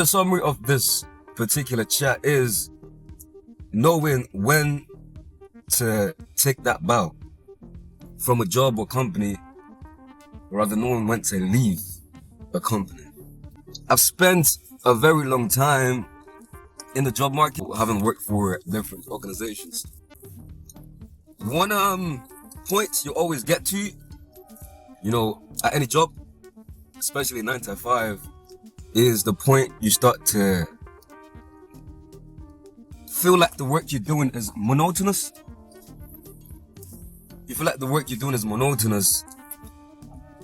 The summary of this particular chat is knowing when to take that bow from a job or company, or rather knowing when to leave a company. I've spent a very long time in the job market, having worked for different organizations. One point you always get to, at any job, especially 9 to 5, is the point you start to feel like the work you're doing is monotonous. You feel like the work you're doing is monotonous,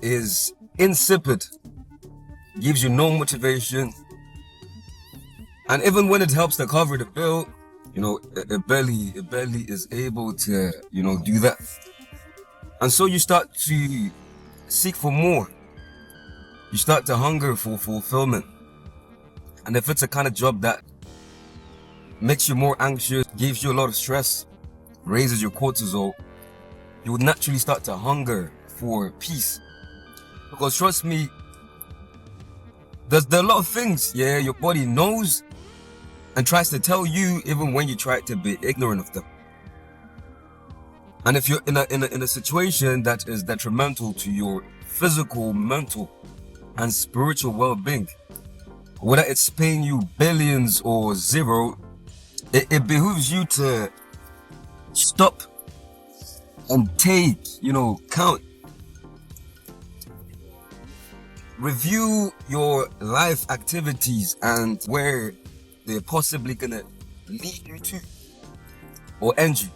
is insipid, gives you no motivation, and even when it helps to cover the bill, it barely is able to, do that. And so you start to seek for more. You start to hunger for fulfillment. And if it's a kind of job that makes you more anxious, gives you a lot of stress, raises your cortisol, you would naturally start to hunger for peace. Because trust me, there are a lot of things, your body knows and tries to tell you even when you try to be ignorant of them. And if you're in a situation that is detrimental to your physical, mental, and spiritual well-being, whether it's paying you billions or zero, it behooves you to stop and take, count. Review your life activities and where they're possibly gonna lead you to or end you.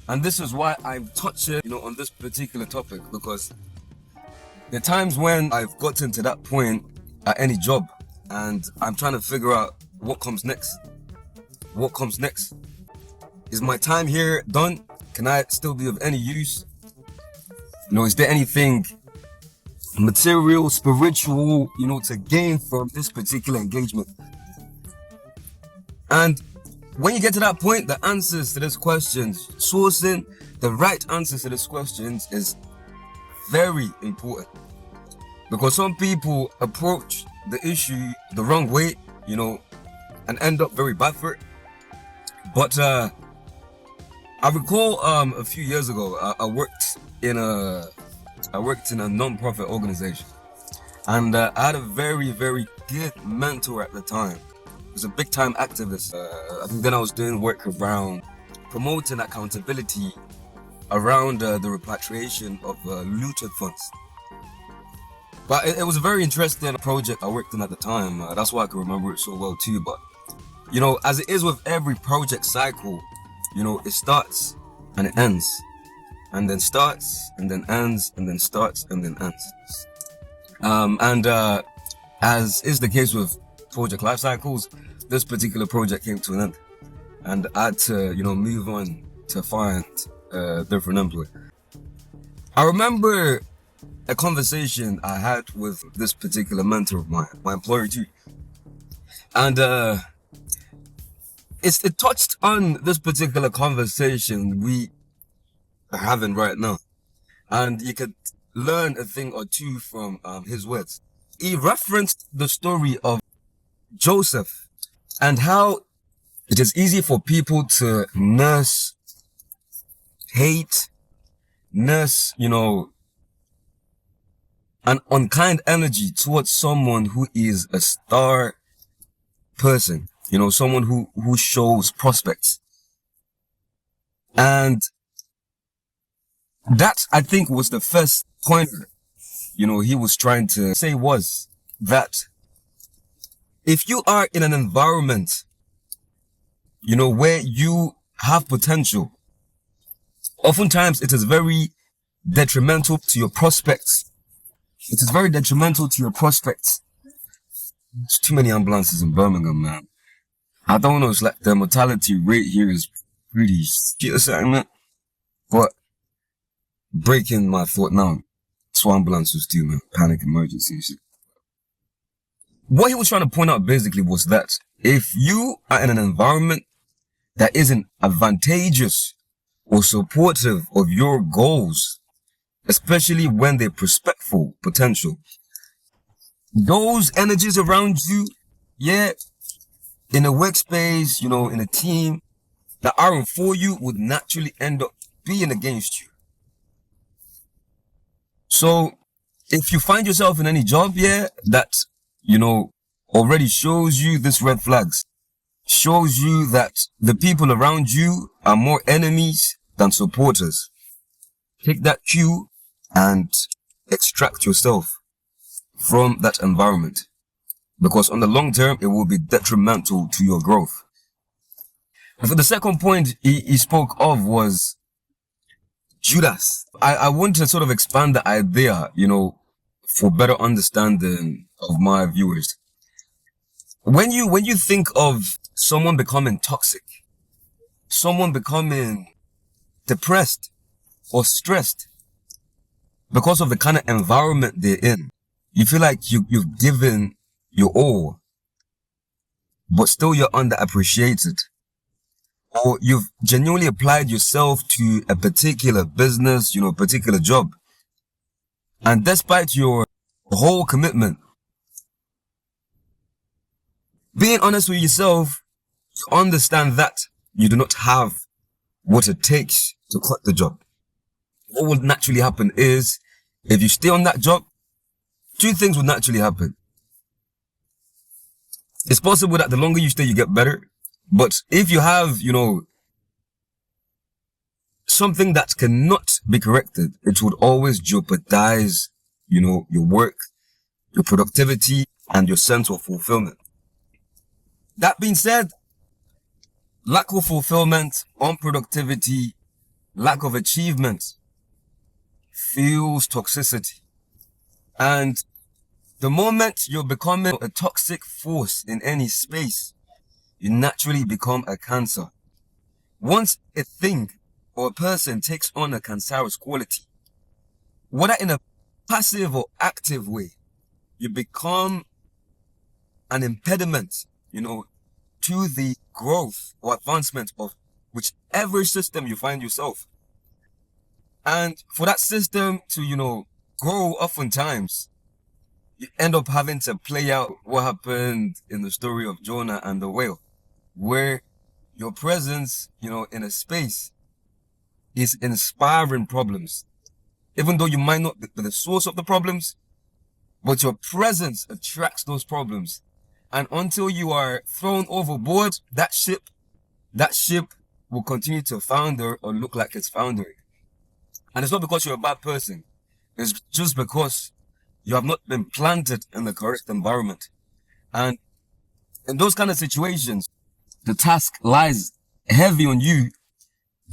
And this is why I'm touching, on this particular topic, because there are times when I've gotten to that point at any job and I'm trying to figure out what comes next. What comes next? Is my time here done? Can I still be of any use? Is there anything material, spiritual, to gain from this particular engagement? And when you get to that point, the answers to these questions, sourcing the right answers to these questions is very important. Because some people approach the issue the wrong way, and end up very bad for it. But I recall a few years ago, I worked in a non-profit organization, and I had a very, very good mentor at the time. He was a big-time activist. I think then I was doing work around promoting accountability around the repatriation of looted funds. But it was a very interesting project I worked in at the time. That's why I can remember it so well too. But, as it is with every project cycle, it starts and it ends. And then starts and then ends and then starts and then ends. As is the case with project life cycles, this particular project came to an end. And I had to, move on to find a different employer. I remember a conversation I had with this particular mentor of mine, my employer too. And it touched on this particular conversation we are having right now. And you could learn a thing or two from his words. He referenced the story of Joseph and how it is easy for people to nurse hate, nurse, an unkind energy towards someone who is a star person, someone who shows prospects. And that, I think, was the first pointer, he was trying to say, was that if you are in an environment, where you have potential, oftentimes it is very detrimental to your prospects. It is very detrimental to your prospects. There's too many ambulances in Birmingham, man. I don't know, it's like the mortality rate here is pretty shit or something, man. But breaking my thought now, that's what ambulances do, man. Panic emergency and shit. What he was trying to point out basically was that if you are in an environment that isn't advantageous or supportive of your goals, especially when they're prospectful potential, those energies around you, yeah, in a workspace, in a team that aren't for you would naturally end up being against you. So if you find yourself in any job, yeah, that, already shows you this red flags, shows you that the people around you are more enemies than supporters, take that cue and extract yourself from that environment, because on the long term, it will be detrimental to your growth. And for the second point he spoke of was Judas. I want to sort of expand the idea, for better understanding of my viewers. When you think of someone becoming toxic, someone becoming depressed or stressed because of the kind of environment they're in, you feel like you've given your all, but still you're underappreciated. Or you've genuinely applied yourself to a particular business, a particular job. And despite your whole commitment, being honest with yourself, you understand that you do not have what it takes to cut the job. What will naturally happen is, if you stay on that job, two things will naturally happen. It's possible that the longer you stay, you get better. But if you have, something that cannot be corrected, it would always jeopardize, your work, your productivity, and your sense of fulfillment. That being said, lack of fulfillment, unproductivity, lack of achievement fuels toxicity. And the moment you're becoming a toxic force in any space, you naturally become a cancer. Once a thing or a person takes on a cancerous quality, whether in a passive or active way, you become an impediment, to the growth or advancement of whichever system you find yourself. And for that system to, grow, oftentimes, you end up having to play out what happened in the story of Jonah and the whale, where your presence, in a space is inspiring problems. Even though you might not be the source of the problems, but your presence attracts those problems. And until you are thrown overboard, that ship will continue to founder or look like it's foundering. And it's not because you're a bad person. It's just because you have not been planted in the correct environment. And in those kind of situations, the task lies heavy on you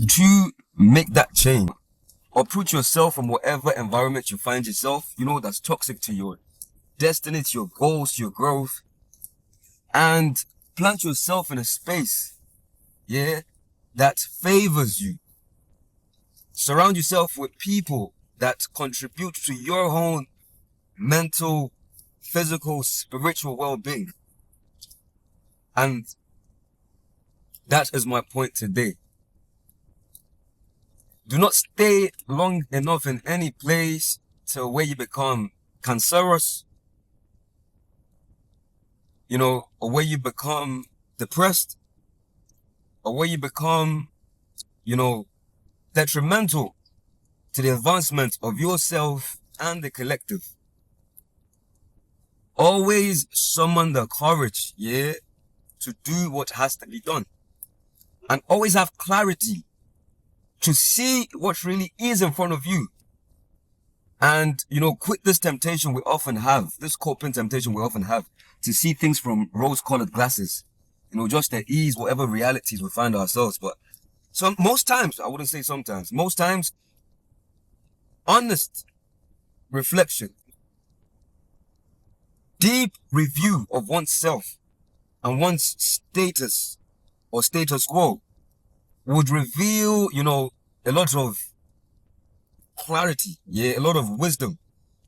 to make that change, or put yourself from whatever environment you find yourself, that's toxic to your destiny, to your goals, to your growth, and plant yourself in a space, that favors you. Surround yourself with people that contribute to your own mental, physical, spiritual well-being. And that is my point today. Do not stay long enough in any place to where you become cancerous, or where you become depressed, or where you become, detrimental to the advancement of yourself and the collective. Always summon the courage, to do what has to be done. And always have clarity to see what really is in front of you. And, quit this temptation we often have, this coping temptation we often have, to see things from rose-colored glasses, just to ease whatever realities we find ourselves. But most times, I wouldn't say sometimes, most times, honest reflection, deep review of oneself and one's status or status quo would reveal, a lot of clarity, a lot of wisdom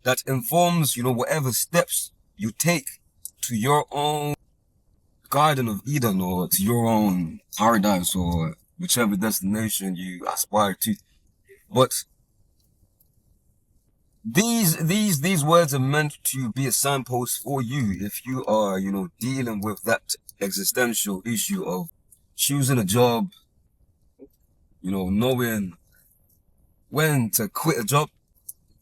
that informs, whatever steps you take to your own Garden of Eden, or to your own paradise, or whichever destination you aspire to. But these words are meant to be a signpost for you if you are, you know, dealing with that existential issue of choosing a job, you know, knowing when to quit a job,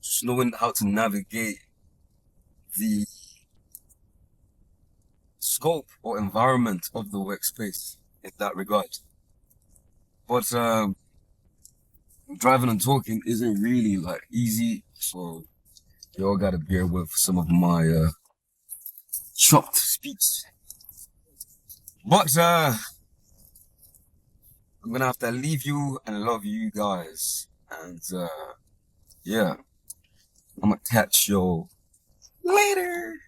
just knowing how to navigate the scope or environment of the workspace in that regard. But driving and talking isn't really like easy, so you all gotta bear with some of my chopped speech. But I'm gonna have to leave you and love you guys, and yeah, I'm gonna catch you later.